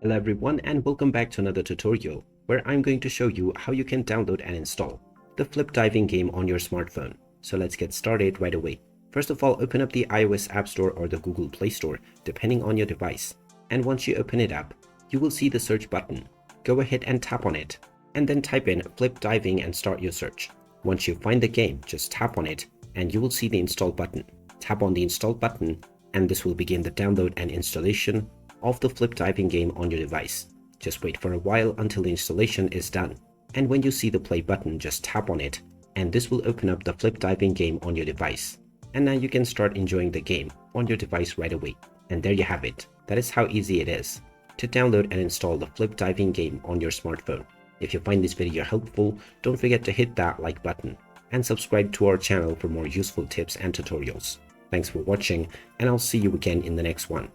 Hello everyone and welcome back to another tutorial where I'm going to show you how you can download and install the flip diving game on your smartphone. So let's get started right away. First of all, open up the iOS App Store or the Google Play Store depending on your device. And once you open it up, you will see the search button. Go ahead and tap on it and then type in flip diving and start your search. Once you find the game, just tap on it and you will see the install button. Tap on the install button and this will begin the download and installation of the flip diving game on your device. Just wait for a while until the installation is done. And when you see the play button, just tap on it and this will open up the flip diving game on your device. And now you can start enjoying the game on your device right away. And there you have it. That is how easy it is to download and install the flip diving game on your smartphone. If you find this video helpful, don't forget to hit that like button and subscribe to our channel for more useful tips and tutorials. Thanks for watching and I'll see you again in the next one.